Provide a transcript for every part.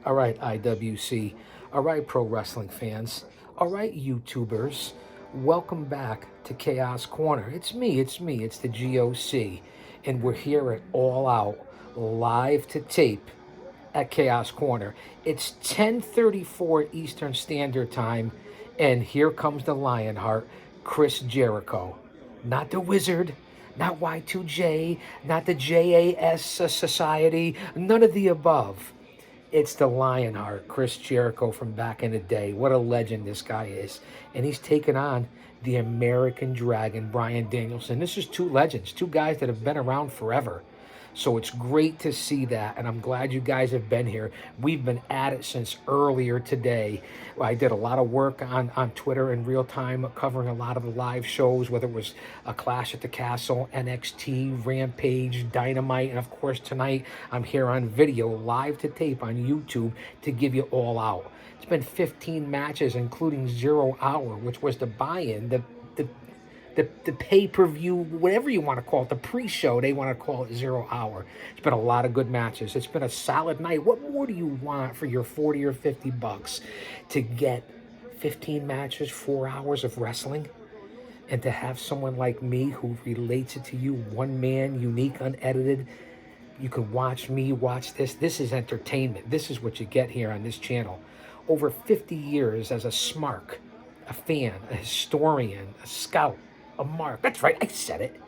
All right, IWC. All right, pro wrestling fans. All right, YouTubers. Welcome back to Chaos Corner. It's me, it's the GOC. And we're here at All Out, live to tape at Chaos Corner. It's 10:34 Eastern Standard Time, and here comes the Lionheart, Chris Jericho. Not the Wizard, not Y2J, not the JAS Society, none of the above. It's the Lionheart, Chris Jericho from back in the day. What a legend this guy is. And he's taken on the American Dragon, Bryan Danielson. This is two legends, two guys that have been around forever. So it's great to see that, and I'm glad you guys have been here. We've been at it since earlier today. I did a lot of work on Twitter in real time, covering a lot of the live shows, whether it was a Clash at the Castle, NXT, Rampage, Dynamite, and of course tonight I'm here on video, live to tape on YouTube to give you All Out. It's been 15 matches, including 0 Hour, which was the buy-in, the pay-per-view, whatever you want to call it, the pre-show, they want to call it 0 Hour. It's been a lot of good matches. It's been a solid night. What more do you want for your 40 or 50 bucks to get 15 matches, 4 hours of wrestling? And to have someone like me who relates it to you, one man, unique, unedited. You can watch me, watch this. This is entertainment. This is what you get here on this channel. Over 50 years as a smark, a fan, a historian, a scout, a mark. That's right, I said it.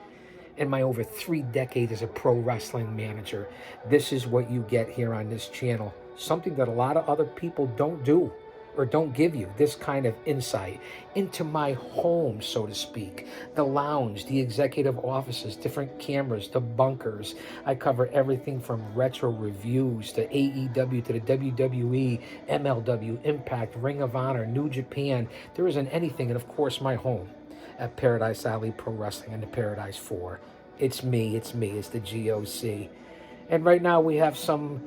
In my over 3 decades as a pro wrestling manager, this is what you get here on this channel. Something that a lot of other people don't do or don't give you, this kind of insight into my home, so to speak. The lounge, the executive offices, different cameras, the bunkers. I cover everything from retro reviews to AEW to the WWE, MLW, Impact, Ring of Honor, New Japan. There isn't anything, and of course my home at Paradise Alley Pro Wrestling and the Paradise 4. It's me, it's the GOC. And right now we have some,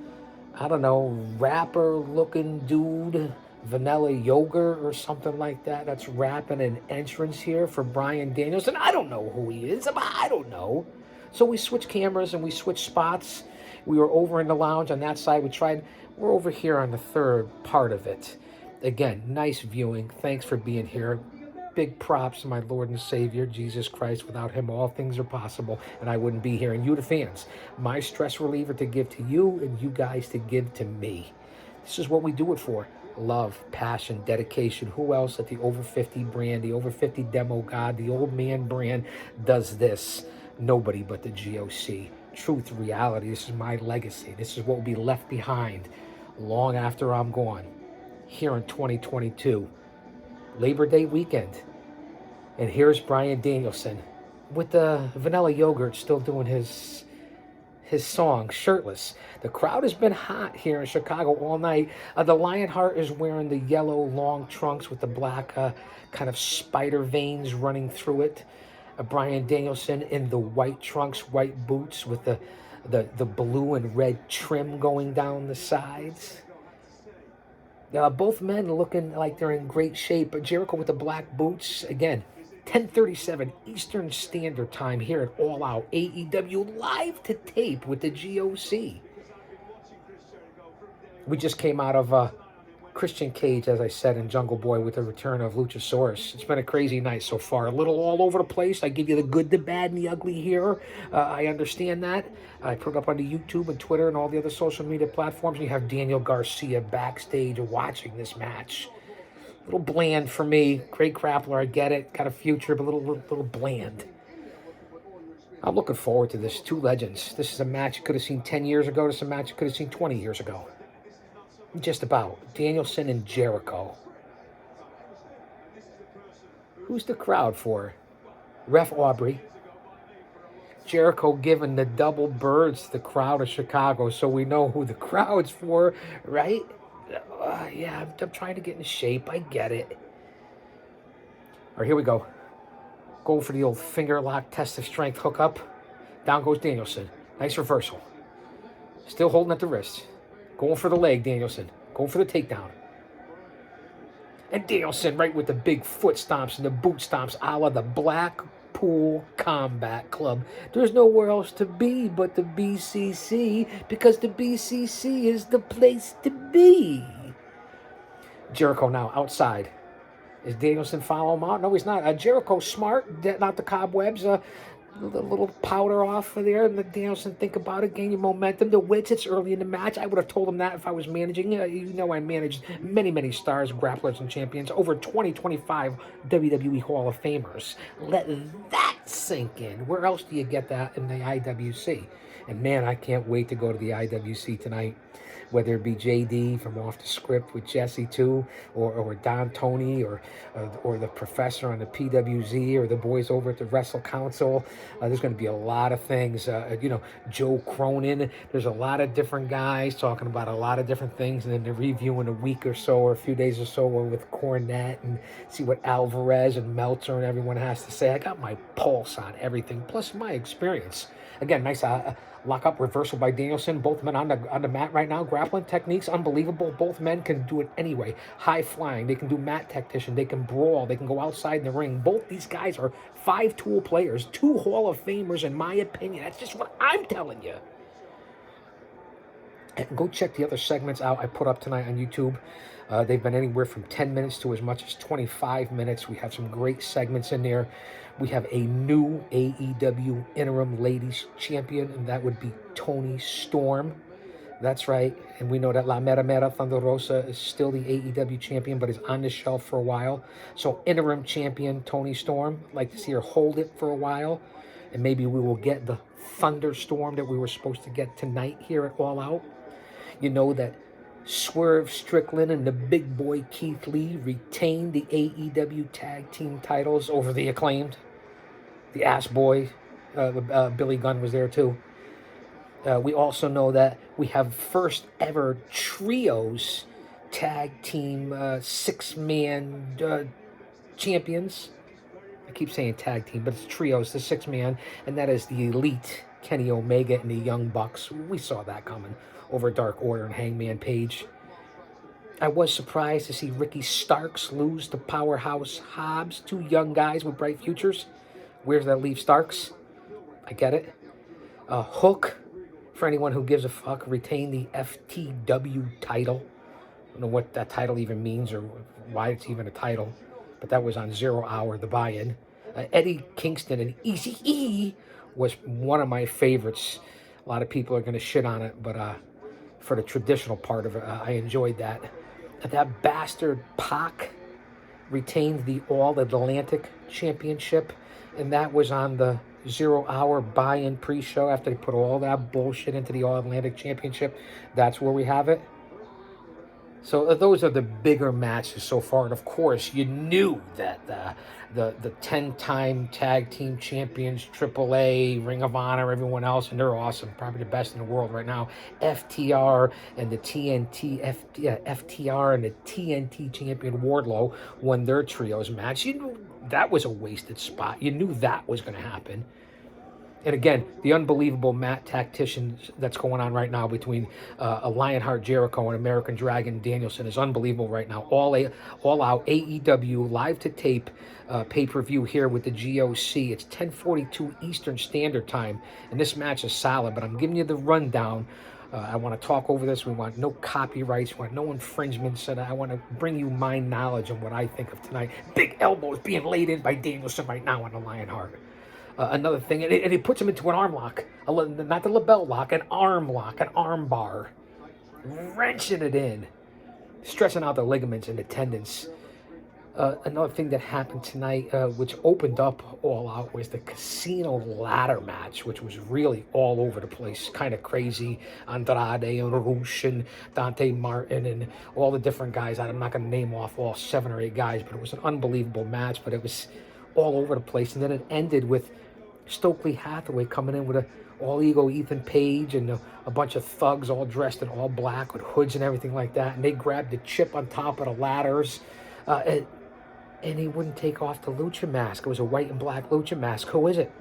I don't know, rapper-looking dude, Vanilla Yogurt or something like that, that's rapping an entrance here for Bryan Danielson. I don't know who he is. I don't know. So we switched cameras and we switched spots. We were over in the lounge on that side. We're over here on the third part of it. Again, nice viewing. Thanks for being here. Big props to my Lord and Savior, Jesus Christ. Without him, all things are possible, and I wouldn't be here. And you, the fans, my stress reliever to give to you and you guys to give to me. This is what we do it for. Love, passion, dedication. Who else at the Over 50 brand, the Over 50 demo god, the old man brand does this? Nobody but the GOC. Truth, reality. This is my legacy. This is what will be left behind long after I'm gone. Here in 2022. Labor Day weekend. And here's Bryan Danielson with the Vanilla Yogurt still doing his song, shirtless. The crowd has been hot here in Chicago all night. The Lionheart is wearing the yellow long trunks with the black kind of spider veins running through it. Bryan Danielson in the white trunks, white boots with the blue and red trim going down the sides. Both men looking like they're in great shape. Jericho with the black boots. Again, 10:37 Eastern Standard Time here at All Out AEW live to tape with the GOC. We just came out of Christian Cage, as I said, in Jungle Boy with the return of Luchasaurus. It's been a crazy night so far. A little all over the place. I give you the good, the bad, and the ugly here. I understand that. I put it up on the YouTube and Twitter and all the other social media platforms. And you have Daniel Garcia backstage watching this match. A little bland for me. Great grappler, I get it. Got a future, but a little bland. I'm looking forward to this. Two legends. This is a match you could have seen 10 years ago. This is a match you could have seen 20 years ago. Just about. Danielson and Jericho. Who's the crowd for? Ref Aubrey. Jericho giving the double birds to the crowd of Chicago, so we know who the crowd's for, right? Yeah, I'm trying to get in shape. I get it. All right, here we go. Go for the old finger lock test of strength hookup. Down goes Danielson. Nice reversal. Still holding at the wrist. Going for the leg, Danielson. Going for the takedown. And Danielson right with the big foot stomps and the boot stomps a la the Black Blackpool Combat Club. There's nowhere else to be but the BCC, because the BCC is the place to be. Jericho now outside. Is Danielson following him out? No, he's not. Jericho smart, getting out the cobwebs. A little powder off of there, and the Danielson, think about it, gain your momentum. The wits, it's early in the match. I would have told him that if I was managing. I managed many stars, grapplers, and champions. Over 25 WWE Hall of Famers. Let that sink in. Where else do you get that in the IWC? And man, I can't wait to go to the IWC tonight. Whether it be JD from Off the Script with Jesse too, or Don Tony, or the professor on the PWZ, or the boys over at the Wrestle Council. There's going to be a lot of things. Joe Cronin. There's a lot of different guys talking about a lot of different things, and then they're reviewing a week or so, or a few days or so with Cornette, and see what Alvarez and Meltzer and everyone has to say. I got my pulse on everything, plus my experience. Again, nice lock-up reversal by Danielson. Both men on the mat right now. Grappling techniques, unbelievable. Both men can do it anyway. High flying. They can do mat tactician. They can brawl. They can go outside in the ring. Both these guys are 5-tool players. 2 Hall of Famers, in my opinion. That's just what I'm telling you. And go check the other segments out I put up tonight on YouTube. They've been anywhere from 10 minutes to as much as 25 minutes. We have some great segments in there. We have a new AEW interim ladies champion, and that would be Toni Storm. That's right. And we know that La Mera Mera Thunder Rosa is still the AEW champion, but is on the shelf for a while. So interim champion Toni Storm. I'd like to see her hold it for a while. And maybe we will get the thunderstorm that we were supposed to get tonight here at All Out. You know that Swerve Strickland and the big boy Keith Lee retained the AEW tag team titles over the Acclaimed. The Ass Boy, Billy Gunn was there too. We also know that we have first ever trios tag team 6-man champions. I keep saying tag team, but it's trios, the 6-man, and that is the Elite, Kenny Omega and the Young Bucks. We saw that coming over Dark Order and Hangman Page. I was surprised to see Ricky Starks lose to Powerhouse Hobbs, 2 young guys with bright futures. Where's that leave Starks? I get it. Hook, for anyone who gives a fuck, retained the FTW title. I don't know what that title even means or why it's even a title, but that was on 0 Hour, the buy-in. Eddie Kingston and Eazy-E was one of my favorites. A lot of people are going to shit on it, but for the traditional part of it, I enjoyed that. That bastard Pac retained the All-Atlantic Championship, and that was on the 0 Hour buy-in pre-show after they put all that bullshit into the All-Atlantic Championship. That's where we have it. So those are the bigger matches so far. And of course, you knew that the 10-time tag team champions, AAA, Ring of Honor, everyone else, and they're awesome, probably the best in the world right now. FTR and the FTR and the TNT champion Wardlow won their trios match. You knew that was a wasted spot. You knew that was going to happen. And again, the unbelievable mat tactician that's going on right now between Lionheart Jericho and American Dragon Danielson is unbelievable right now. All out AEW live to tape pay-per-view here with the GOC. It's 10:42 Eastern Standard Time, and this match is solid. But I'm giving you the rundown. I want to talk over this. We want no copyrights. We want no infringements. And I want to bring you my knowledge on what I think of tonight. Big elbows being laid in by Danielson right now on the Lionheart. Another thing, and he puts him into an arm lock, not the label lock, an arm lock, an arm bar, wrenching it in, stretching out the ligaments and the tendons. Another thing that happened tonight, which opened up All Out, was the Casino ladder match, which was really all over the place, kind of crazy. Andrade and Rush and Dante Martin and all the different guys. I'm not going to name off all 7 or 8 guys, but it was an unbelievable match, but it was all over the place. And then it ended with Stokely Hathaway coming in with a all-ego Ethan Page and a bunch of thugs all dressed in all black with hoods and everything like that. And they grabbed the chip on top of the ladders. And he wouldn't take off the lucha mask. It was a white and black lucha mask. Who is it?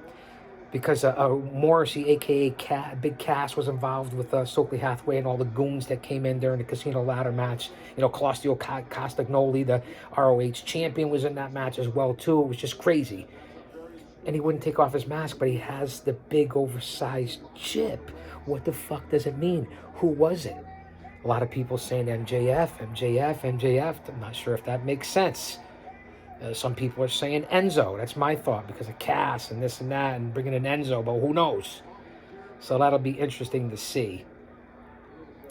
Because Morrissey, a.k.a. Big Cass, was involved with Stokely Hathaway and all the goons that came in during the Casino ladder match. You know, Claudio Castagnoli, the ROH champion, was in that match as well, too. It was just crazy. And he wouldn't take off his mask, but he has the big oversized chip. What the fuck does it mean? Who was it? A lot of people saying MJF, MJF, MJF. I'm not sure if that makes sense. Some people are saying Enzo. That's my thought because of Cass and this and that and bringing in Enzo, but who knows? So that'll be interesting to see.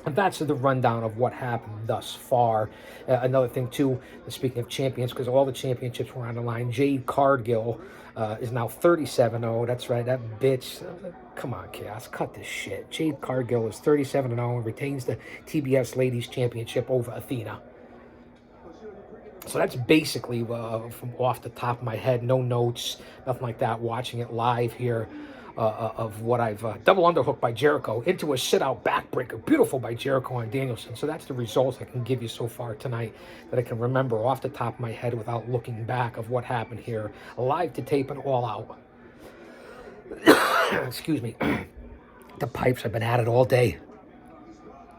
And that's the rundown of what happened thus far. Another thing, too, speaking of champions, because all the championships were on the line, Jade Cargill is now 37-0. That's right, that bitch. Come on, Chaos, cut this shit. Jade Cargill is 37-0 and retains the TBS Ladies Championship over Athena. So that's basically from off the top of my head, no notes, nothing like that, watching it live here. Of what I've double underhook by Jericho into a sit-out backbreaker, beautiful by Jericho and Danielson. So that's the results I can give you so far tonight that I can remember off the top of my head without looking back of what happened here, live to tape and all out. Excuse me. The pipes, I've been at it all day.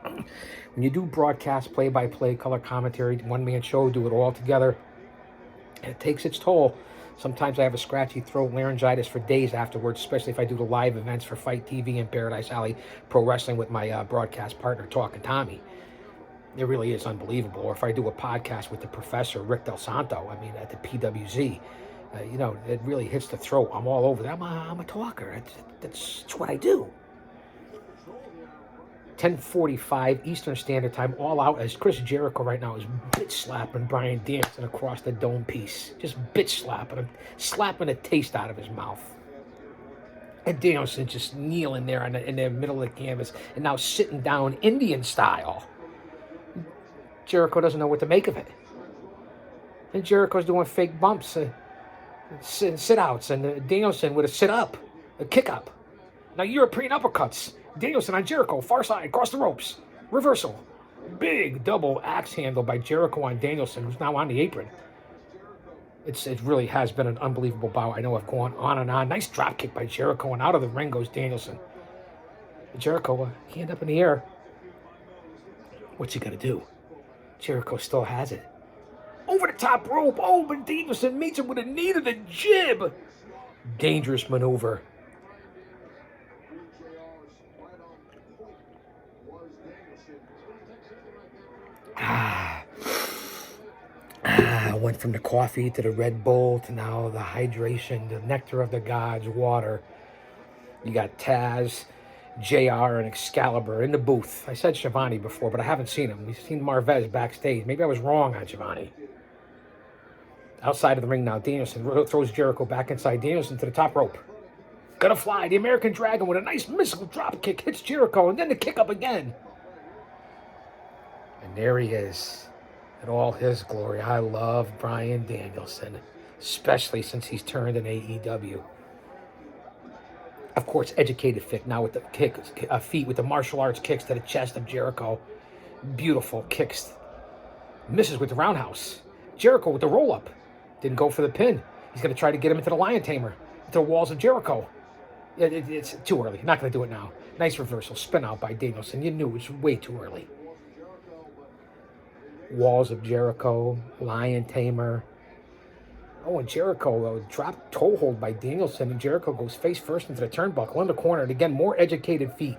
When you do broadcast, play-by-play, color commentary, one-man show, do it all together, it takes its toll. Sometimes I have a scratchy throat, laryngitis for days afterwards, especially if I do the live events for Fight TV and Paradise Alley Pro Wrestling with my broadcast partner, Talking Tommy. It really is unbelievable. Or if I do a podcast with the professor, Rick Del Santo, I mean, at the PWZ, it really hits the throat. I'm all over that. I'm a talker. That's what I do. 10:45 Eastern Standard Time, all out as Chris Jericho right now is bitch slapping Bryan Danielson across the dome piece. Just bitch slapping him, slapping a taste out of his mouth. And Danielson just kneeling there in the middle of the canvas and now sitting down Indian style. Jericho doesn't know what to make of it. And Jericho's doing fake bumps, sit-outs, and Danielson with a sit-up, a kick-up. Now European uppercuts. Danielson on Jericho, far side, across the ropes. Reversal. Big double axe handle by Jericho on Danielson, who's now on the apron. It really has been an unbelievable bout. I know I've gone on and on. Nice drop kick by Jericho, and out of the ring goes Danielson. Jericho, hand up in the air. What's he going to do? Jericho still has it. Over the top rope. Oh, but Danielson meets him with a knee to the jib. Dangerous maneuver. Went from the coffee to the Red Bull to now the hydration, the nectar of the gods, water. You got Taz, JR, and Excalibur in the booth. I said Shivani before, but I haven't seen him. We've seen Marvez backstage. Maybe I was wrong on Shivani. Outside of the ring now, Danielson throws Jericho back inside. Danielson to the top rope. Gonna fly. The American Dragon with a nice missile drop kick hits Jericho, and then the kick up again. And there he is. In all his glory. I love Bryan Danielson, especially since he's turned in AEW. Of course, educated fit now with the feet with the martial arts kicks to the chest of Jericho. Beautiful kicks. Misses with the roundhouse. Jericho with the roll-up. Didn't go for the pin. He's going to try to get him into the Lion Tamer, into the walls of Jericho. It's too early. Not going to do it now. Nice reversal. Spin out by Danielson. You knew it was way too early. Walls of Jericho, Lion Tamer. Oh, and Jericho dropped toe hold by Danielson, and Jericho goes face first into the turnbuckle in the corner. And again, more educated feet.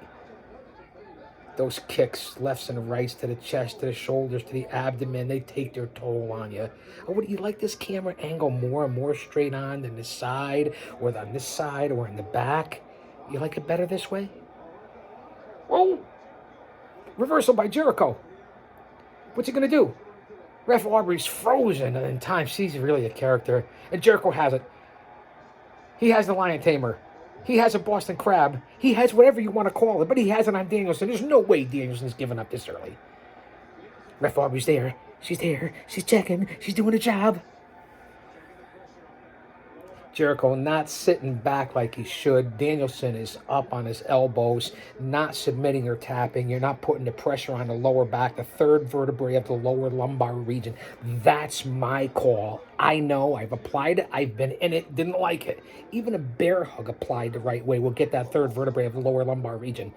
Those kicks, lefts and rights to the chest, to the shoulders, to the abdomen, they take their toll on you. Oh, would you like this camera angle more and more straight on than this side, or on this side, or in the back? You like it better this way? Oh! Reversal by Jericho. What's he going to do? Ref Aubrey's frozen in time. He's really a character. And Jericho has it. He has the Lion Tamer. He has a Boston Crab. He has whatever you want to call it, but he has it on Danielson. There's no way Danielson's giving up this early. Ref Aubrey's there. She's there. She's checking. She's doing a job. Jericho not sitting back like he should. Danielson is up on his elbows, not submitting or tapping. You're not putting the pressure on the lower back, the third vertebrae of the lower lumbar region. That's my call. I know. I've applied it. I've been in it. Didn't like it. Even a bear hug applied the right way will get that third vertebrae of the lower lumbar region.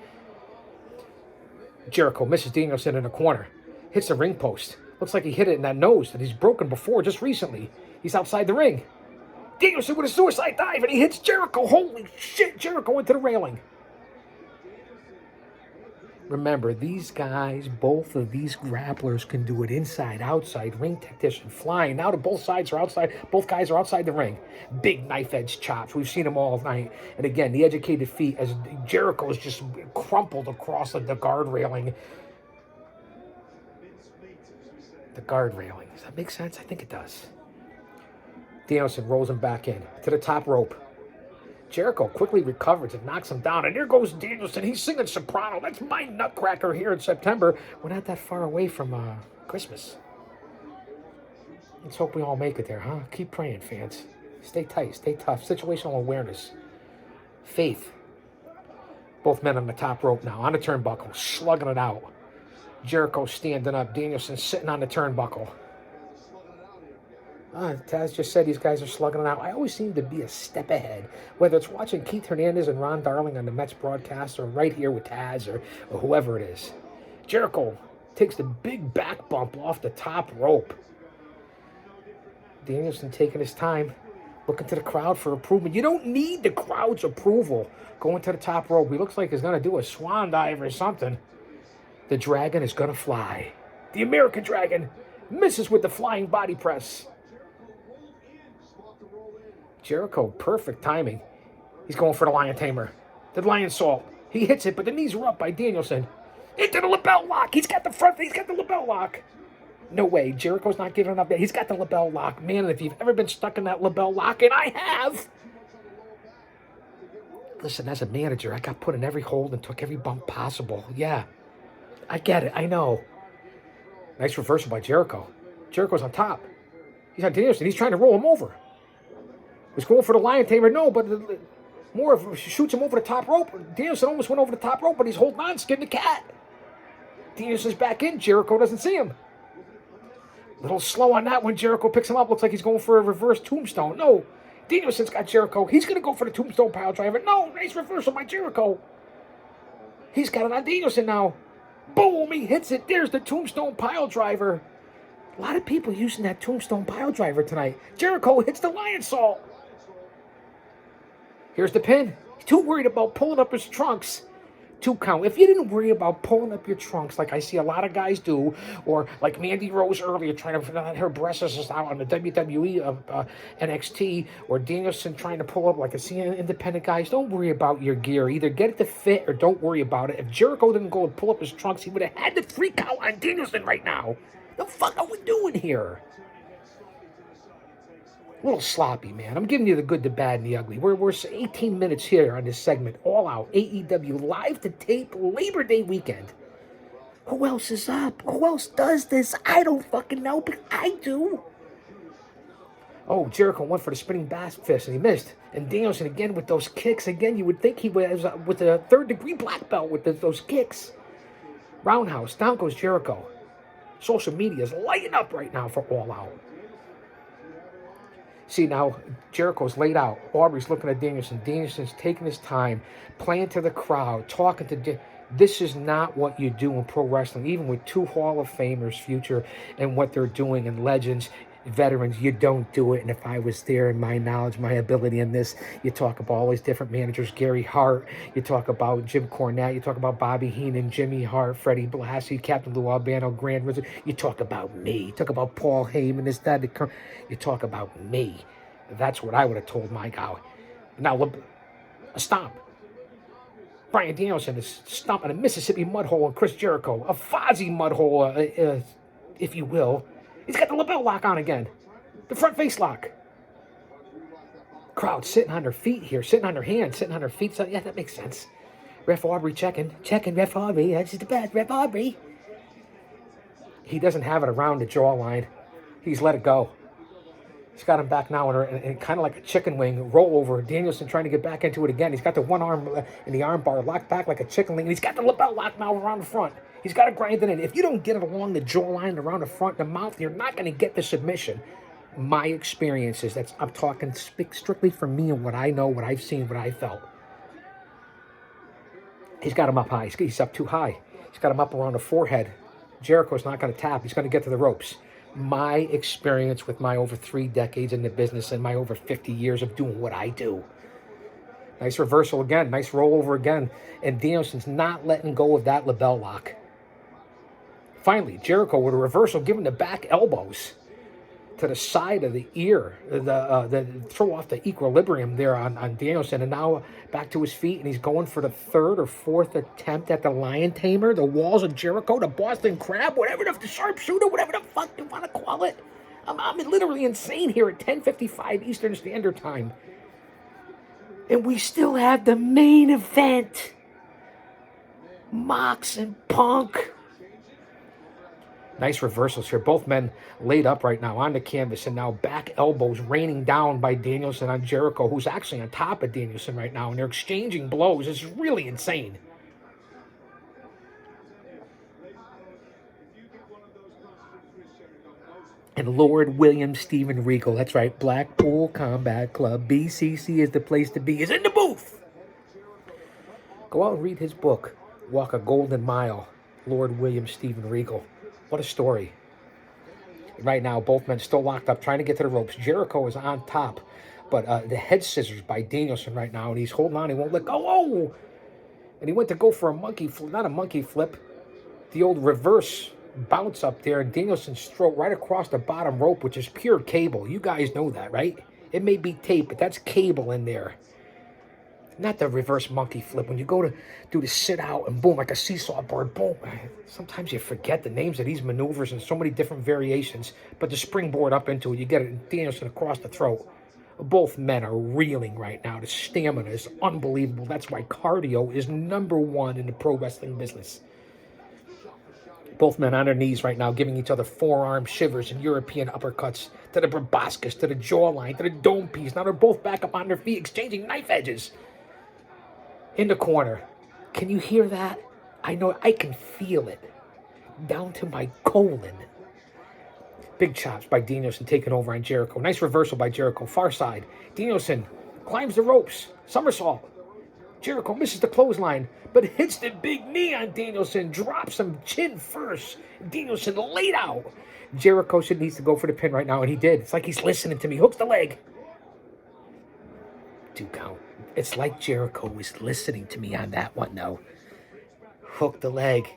Jericho misses Danielson in the corner. Hits the ring post. Looks like he hit it in that nose that he's broken before just recently. He's outside the ring. Danielson with a suicide dive, and he hits Jericho. Holy shit, Jericho into the railing. Remember, these guys, both of these grapplers can do it inside, outside, ring technician, flying. Now both sides are outside. Both guys are outside the ring. Big knife edge chops. We've seen them all night. And again, the educated feet as Jericho is just crumpled across the guard railing. The guard railing. Does that make sense? I think it does. Danielson rolls him back in to the top rope. Jericho quickly recovers and knocks him down. And there goes Danielson. He's singing soprano. That's my nutcracker here in September. We're not that far away from Christmas. Let's hope we all make it there, huh? Keep praying, fans. Stay tight. Stay tough. Situational awareness. Faith. Both men on the top rope now. On the turnbuckle. Slugging it out. Jericho standing up. Danielson sitting on the turnbuckle. Taz just said these guys are slugging it out. I always seem to be a step ahead, whether it's watching Keith Hernandez and Ron Darling on the Mets broadcast or right here with Taz or whoever it is. Jericho takes the big back bump off the top rope. Danielson taking his time, looking to the crowd for approval. You don't need the crowd's approval going to the top rope. He looks like he's going to do a swan dive or something. The Dragon is going to fly. The American Dragon misses with the flying body press. Jericho, perfect timing. He's going for the Lion Tamer. The Lion Salt. He hits it, but the knees are up by Danielson. Into the lapel lock. He's got the lapel lock. No way. Jericho's not giving up. He's got the lapel lock. Man, if you've ever been stuck in that lapel lock, and I have. Listen, as a manager, I got put in every hold and took every bump possible. Yeah. I get it. I know. Nice reversal by Jericho. Jericho's on top. He's on Danielson. He's trying to roll him over. Was going for the Lion Tamer. No, but more of shoots him over the top rope. Danielson almost went over the top rope, but he's holding on, skin the cat. Danielson's back in. Jericho doesn't see him. A little slow on that one. Jericho picks him up. Looks like he's going for a reverse tombstone. No. Danielson's got Jericho. He's going to go for the tombstone pile driver. No. Nice reversal by Jericho. He's got it on Danielson now. Boom. He hits it. There's the tombstone pile driver. A lot of people using that tombstone pile driver tonight. Jericho hits the Lion Salt. Here's the pin. He's too worried about pulling up his trunks. 2 count. If you didn't worry about pulling up your trunks like I see a lot of guys do, or like Mandy Rose earlier trying to let her breasts out on the WWE NXT, or Danielson trying to pull up like I see independent guys, don't worry about your gear. Either get it to fit or don't worry about it. If Jericho didn't go and pull up his trunks, he would have had the 3 count on Danielson right now. The fuck are we doing here? A little sloppy, man. I'm giving you the good, the bad, and the ugly. We're 18 minutes here on this segment, all out. AEW live to tape Labor Day weekend. Who else is up? Who else does this? I don't fucking know, but I do. Oh, Jericho went for the spinning bass fist, and he missed. And Danielson again with those kicks. Again, you would think he was with a 3rd-degree black belt with those kicks. Roundhouse. Down goes Jericho. Social media is lighting up right now for All Out. See, now, Jericho's laid out. Aubrey's looking at Danielson. Danielson's taking his time, playing to the crowd, talking to... This is not what you do in pro wrestling, even with 2 Hall of Famers, future, and what they're doing, and legends, veterans. You don't do it. And if I was there in my knowledge, my ability in this, you talk about all these different managers, Gary Hart, you talk about Jim Cornette, you talk about Bobby Heenan, Jimmy Hart, Freddie Blassie, Captain Lou Albano, Grand Wizard. You talk about me. You talk about Paul Heyman, this, that, you talk about me. That's what I would have told my guy. Now, look, a stomp. Bryan Danielson is stomping a Mississippi mud hole on Chris Jericho, a Fozzy mud hole, if you will. He's got the lapel lock on again. The front face lock. Crowd sitting on their feet here, sitting on their hands, sitting on their feet. So, yeah, that makes sense. Ref Aubrey checking, Ref Aubrey. That's the best, Ref Aubrey. He doesn't have it around the jawline. He's let it go. He's got him back now and kind of like a chicken wing roll over. Danielson trying to get back into it again. He's got the one arm in the arm bar locked back like a chicken wing. And he's got the lapel lock now around the front. He's got to grind it in. If you don't get it along the jawline, around the front, the mouth, you're not going to get the submission. My experiences, I'm talking strictly for me and what I know, what I've seen, what I felt. He's got him up high. He's up too high. He's got him up around the forehead. Jericho's not going to tap. He's going to get to the ropes. my experience with my over 3 decades in the business and my over 50 years of doing what I do. Nice reversal again. Nice rollover again. And Danielson's not letting go of that label lock. Finally, Jericho with a reversal, giving the back elbows to the side of the ear, the throw off the equilibrium there on Danielson, and now back to his feet, and he's going for the third or fourth attempt at the Lion Tamer, the Walls of Jericho, the Boston Crab, whatever the sharpshooter, whatever the fuck you want to call it. I'm literally insane here at 10:55 Eastern Standard Time. And we still have the main event. Mox and Punk. Nice reversals here. Both men laid up right now on the canvas, and now back elbows raining down by Danielson on Jericho, who's actually on top of Danielson right now, and they're exchanging blows. It's really insane. And Lord William Steven Regal, that's right, Blackpool Combat Club, BCC is the place to be, is in the booth. Go out and read his book, Walk a Golden Mile, Lord William Steven Regal. What a story. Right now, both men still locked up, trying to get to the ropes. Jericho is on top, but the head scissors by Danielson right now, and he's holding on. He won't let go. Oh! And he went to go for a monkey flip, not a monkey flip, the old reverse bounce up there, and Danielson strode right across the bottom rope, which is pure cable. You guys know that, right? It may be tape, but that's cable in there. Not the reverse monkey flip. When you go to do the sit out and boom, like a seesaw board, boom. Sometimes you forget the names of these maneuvers and so many different variations. But the springboard up into it, you get it, Danielson across the throat. Both men are reeling right now. The stamina is unbelievable. That's why cardio is #1 in the pro wrestling business. Both men on their knees right now, giving each other forearm shivers and European uppercuts to the proboscis, to the jawline, to the dome piece. Now they're both back up on their feet, exchanging knife edges. In the corner. Can you hear that? I know, I can feel it. Down to my colon. Big chops by Danielson taking over on Jericho. Nice reversal by Jericho. Far side. Danielson climbs the ropes. Somersault. Jericho misses the clothesline, but hits the big knee on Danielson. Drops him chin first. Danielson laid out. Jericho needs to go for the pin right now, and he did. It's like he's listening to me. Hooks the leg. 2 count. It's like Jericho was listening to me on that one, though. Hooked the leg.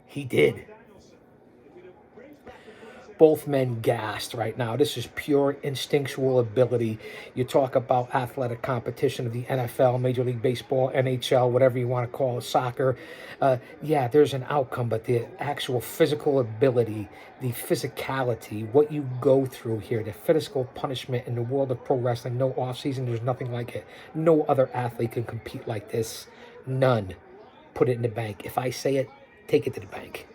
He did. Both men gassed right now. This is pure instinctual ability. You talk about athletic competition of the NFL, Major League Baseball, NHL, whatever you want to call it, soccer. Yeah, there's an outcome, but the actual physical ability, the physicality, what you go through here, the physical punishment in the world of pro wrestling, no offseason, there's nothing like it. No other athlete can compete like this. None. Put it in the bank. If I say it, take it to the bank.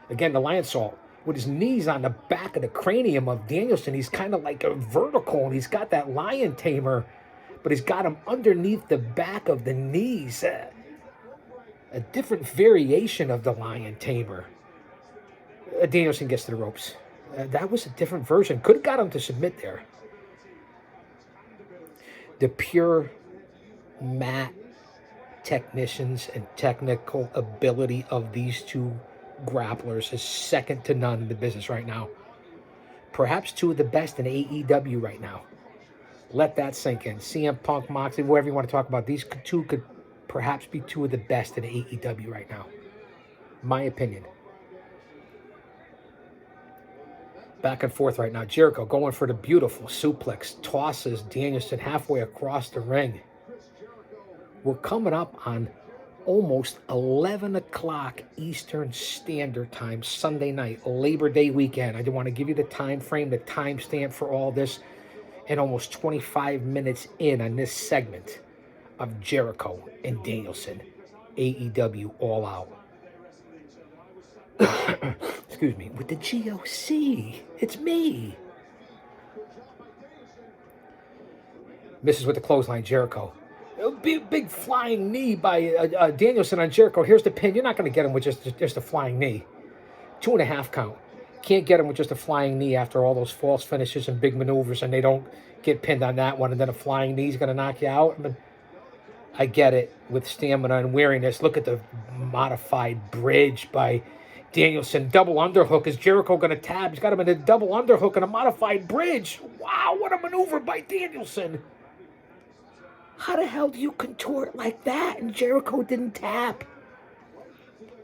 Again, the lion salt. With his knees on the back of the cranium of Danielson, he's kind of like a vertical, and he's got that lion tamer, but he's got him underneath the back of the knees. A different variation of the lion tamer. Danielson gets to the ropes. That was a different version. Could have got him to submit there. The pure mat technicians and technical ability of these two grapplers is second to none in the business right now. Perhaps 2 of the best in AEW right now. Let that sink in. CM Punk, Moxley, whatever you want to talk about, these 2 could perhaps be 2 of the best in AEW right now. My opinion. Back and forth right now. Jericho going for the beautiful suplex. Tosses Danielson halfway across the ring. We're coming up on almost 11 o'clock Eastern Standard Time, Sunday night, Labor Day weekend. I want to give you the time frame, the timestamp for all this, and almost 25 minutes in on this segment of Jericho and Danielson, AEW All Out. Excuse me, with the GOC. It's me. Misses with the clothesline, Jericho. Big flying knee by Danielson on Jericho. Here's the pin. You're not going to get him with just a flying knee. 2.5 count. Can't get him with just a flying knee after all those false finishes and big maneuvers, and they don't get pinned on that one, and then a flying knee is going to knock you out. I mean, I get it with stamina and weariness. Look at the modified bridge by Danielson, double underhook. Is Jericho going to tap? He's got him in a double underhook and a modified bridge. Wow, what a maneuver by Danielson. How the hell do you contort like that and Jericho didn't tap?